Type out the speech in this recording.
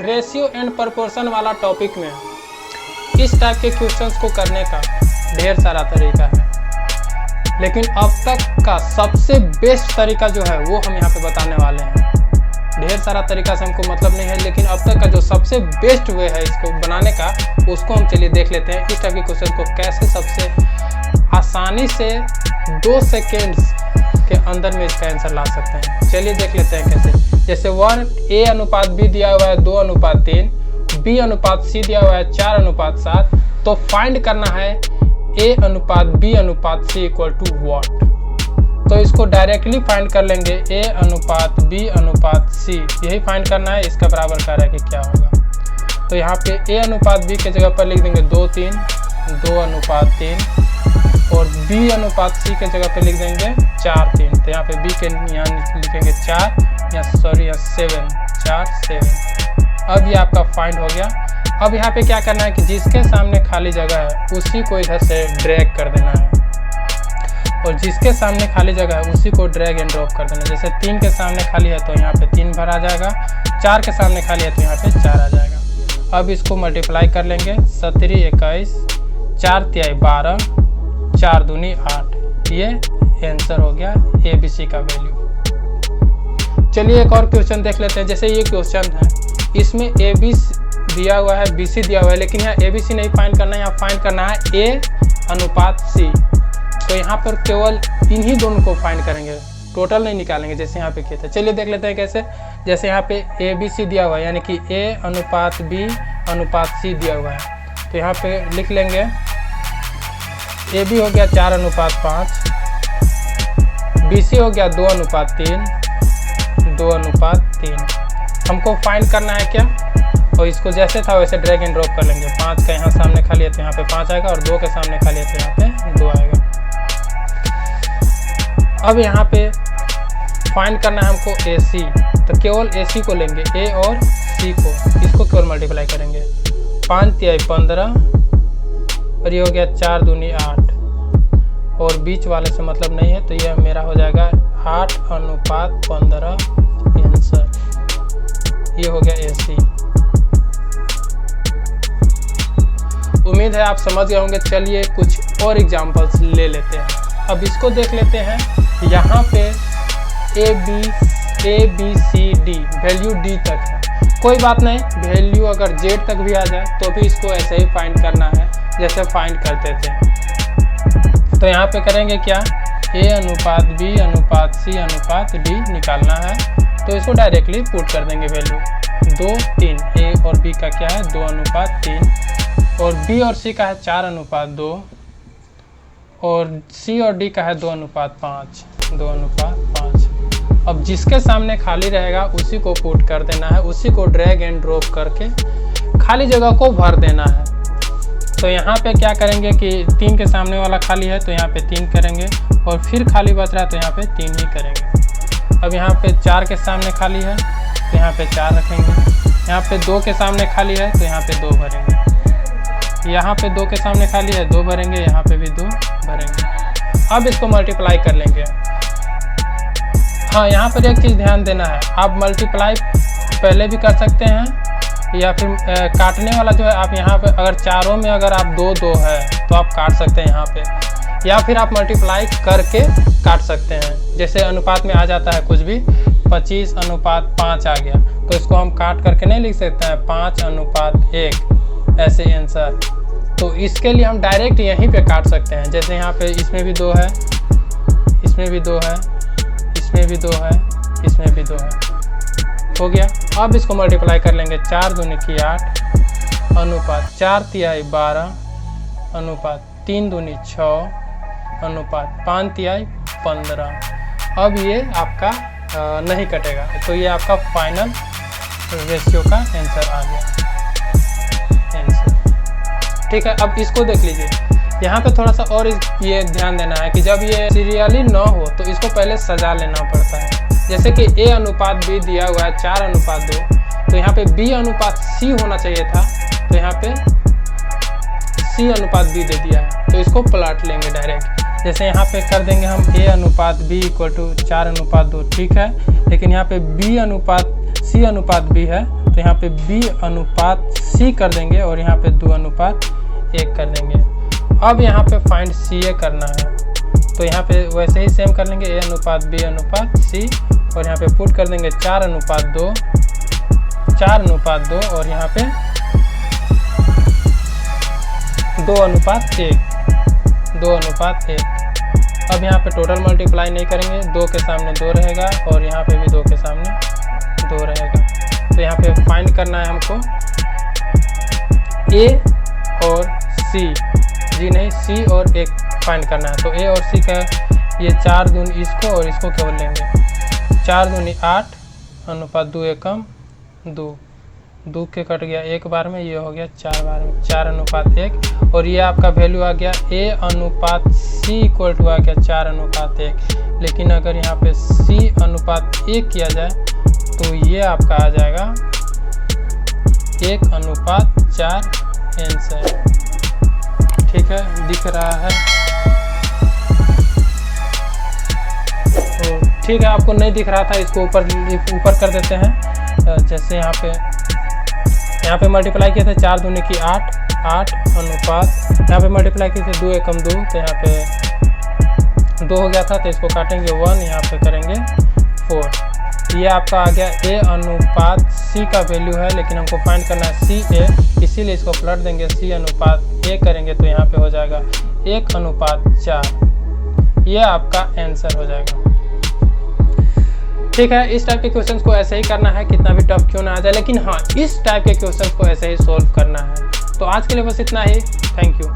Ratio and proportion वाला topic में इस टाइप के क्वेश्चंस को करने का ढेर सारा तरीका है, लेकिन अब तक का सबसे बेस्ट तरीका जो है वो हम यहाँ पे बताने वाले हैं। ढेर सारा तरीका से हमको मतलब नहीं है, लेकिन अब तक का जो सबसे बेस्ट वे है इसको बनाने का, उसको हम चलिए देख लेते हैं। इस टाइप के क्वेश्चन को कैसे सबसे आसानी से 2 सेकेंड्स के अंदर में इसका आंसर ला सकते हैं। चलिए देख लेते हैं कैसे। जैसे 1:A/B दिया हुआ है 2:3, B/C दिया हुआ है 4:7, तो फाइंड करना है A/B/C इक्वल टू व्हाट। तो इसको डायरेक्टली फाइंड कर लेंगे A/B/C, यही फाइंड करना है। इसका बराबर कर रहा है कि क्या होगा, तो यहाँ पे A/B के जगह पर लिख देंगे 2:3, 2:3, और B/C के जगह पे लिख देंगे 4:3। तो यहाँ पे B के यहाँ लिखेंगे 4, या सॉरी या 7, 4, 7। अब ये आपका फाइंड हो गया। अब यहाँ पे क्या करना है कि जिसके सामने खाली जगह है उसी को इधर से ड्रैग कर देना है, और जिसके सामने खाली जगह है उसी को ड्रैग एंड ड्रॉप कर देना है। जैसे 3 के सामने खाली है तो यहाँ पे 3 भर आ जाएगा, 4 के सामने खाली है तो यहाँ पे 4 आ जाएगा। अब इसको मल्टीप्लाई कर लेंगे, 17 21, 4 तिहाई 12, 4 दूनी 8। ये आंसर हो गया ABC का वैल्यू। चलिए एक और क्वेश्चन देख लेते हैं। जैसे ये क्वेश्चन है, इसमें AB दिया हुआ है, BC दिया हुआ है, लेकिन यहाँ ABC नहीं फाइंड करना है, यहाँ फाइंड करना है A/C। तो यहाँ पर केवल इन्हीं दोनों को फाइंड करेंगे, टोटल नहीं निकालेंगे जैसे यहाँ पे किए थे। चलिए देख लेते हैं कैसे। जैसे यहाँ पे ABC दिया हुआ है, यानी कि A/B/C दिया हुआ है, तो यहाँ पे लिख लेंगे AB हो गया 4:5, BC हो गया 2:3, 2:3। हमको फाइंड करना है क्या, और इसको जैसे था वैसे ड्रैग एंड ड्रॉप कर लेंगे। 5 का यहाँ सामने खाली है तो यहाँ पे 5 आएगा, और 2 के सामने खाली है तो यहाँ पे 2 आएगा। अब यहाँ पे फाइंड करना है हमको AC, तो केवल AC को लेंगे, A और C को, इसको केवल मल्टीप्लाई करेंगे। 5 तिहाई 15, और ये हो गया 4 दूनी 8, और बीच वाले से मतलब नहीं है, तो ये मेरा हो जाएगा 8:15 आंसर। ये हो गया AC। उम्मीद है आप समझ गए होंगे। चलिए कुछ और एग्जांपल्स ले लेते हैं। अब इसको देख लेते हैं। यहाँ पे ABCD वैल्यू D तक है, कोई बात नहीं, वैल्यू अगर Z तक भी आ जाए तो भी इसको ऐसे ही फाइंड करना है जैसे फाइंड करते थे। तो यहाँ पे करेंगे क्या, A/B/C/D निकालना है, तो इसको डायरेक्टली पुट कर देंगे वैल्यू 2, 3। A और B का क्या है 2:3, और B और C का है 4:2, और C और D का है 2:5, 2:5। अब जिसके सामने खाली रहेगा उसी को पुट कर देना है, उसी को ड्रैग एंड ड्रॉप करके खाली जगह को भर देना है। तो यहाँ पे क्या करेंगे कि 3 के सामने वाला खाली है तो यहाँ पे 3 करेंगे, और फिर खाली बच रहा है तो यहाँ पे 3 ही करेंगे। अब यहाँ पे 4 के सामने खाली है तो यहाँ पे 4 रखेंगे, यहाँ पे 2 के सामने खाली है तो यहाँ पे 2 भरेंगे, यहाँ पे 2 के सामने खाली है 2 भरेंगे, यहाँ पे भी 2 भरेंगे। अब इसको मल्टीप्लाई कर लेंगे। हाँ, यहाँ पर एक चीज़ ध्यान देना है, आप मल्टीप्लाई पहले भी कर सकते हैं, या फिर काटने वाला जो है आप यहाँ पे अगर चारों में अगर आप 2 है तो आप काट सकते हैं यहाँ पे, या फिर आप मल्टीप्लाई करके काट सकते हैं। जैसे अनुपात में आ जाता है कुछ भी, 25:5 आ गया, तो इसको हम काट करके नहीं लिख सकते हैं 5:1 ऐसे आंसर। तो इसके लिए हम डायरेक्ट यहीं पे काट सकते हैं। जैसे यहाँ पे इसमें भी 2 है, इसमें भी 2 है, इसमें भी 2 है, इसमें भी 2 है, हो गया। अब इसको मल्टीप्लाई कर लेंगे, 4 दूनी 8, अनुपात 4 तिहाई 12, अनुपात 3 दूनी 6, अनुपात 5 तिहाई 15। अब ये आपका नहीं कटेगा, तो ये आपका फाइनल रेशियो का आंसर आ गया। ठीक है, अब इसको देख लीजिए। यहाँ पे थोड़ा सा और ये ध्यान देना है कि जब ये सीरियली न हो तो इसको पहले सजा लेना पड़ता है। जैसे कि A/B दिया हुआ है 4:2, तो यहाँ पे B/C होना चाहिए था, तो यहाँ पे C/B दे दिया है, तो इसको पलट लेंगे डायरेक्ट। जैसे यहाँ पे कर देंगे हम A/B = 4:2, ठीक है, लेकिन यहाँ पे B/C/B है तो यहाँ पे B अनुपात C कर देंगे और यहाँ पे 2 अनुपात 1 कर देंगे। अब यहाँ पे फाइंड CA करना है, तो यहाँ पे वैसे ही सेम कर लेंगे, A अनुपात B अनुपात C और यहाँ पे पुट कर देंगे 4 अनुपात 2 और यहाँ पे 2 अनुपात 1। अब यहाँ पे टोटल मल्टीप्लाई नहीं करेंगे, 2 के सामने 2 रहेगा और यहाँ पे भी 2 के सामने 2 रहेगा। तो यहाँ पे फाइंड करना है हमको A और C, जी नहीं, C और 1 फाइंड करना है। तो A और C का ये 4 दूनी इसको और इसको केवल लेंगे, 4 दूनी 8 अनुपात 2 एकम 2 के कट गया 1 बार में, ये हो गया 4 बार में, 4 अनुपात 1 और ये आपका वैल्यू आ गया A अनुपात C इक्वल टू आ गया 4 अनुपात 1। लेकिन अगर यहाँ पे C अनुपात 1 किया जाए तो ये आपका आ जाएगा 1 अनुपात 4 आंसर। ठीक है, दिख रहा है। तो ठीक है, आपको नहीं दिख रहा था, इसको ऊपर कर देते हैं। जैसे यहाँ पे मल्टीप्लाई किए थे 4 दूनी की 8 अनुपात, यहाँ पे मल्टीप्लाई किए थे 2 एकम 2, तो यहाँ पे 2 हो गया था, तो इसको काटेंगे 1, यहाँ पे करेंगे 4। ये आपका आ गया A अनुपात C का वैल्यू है, लेकिन हमको फाइंड करना है CA, इसीलिए इसको पलट देंगे, C अनुपात A करेंगे तो यहाँ पे हो जाएगा 1 अनुपात 4। ये आपका आंसर हो जाएगा। ठीक है, इस टाइप के क्वेश्चंस को ऐसे ही करना है, कितना भी टफ क्यों ना आ जाए, लेकिन हाँ, इस टाइप के क्वेश्चंस को ऐसे ही सॉल्व करना है। तो आज के लिए बस इतना ही। Thank you.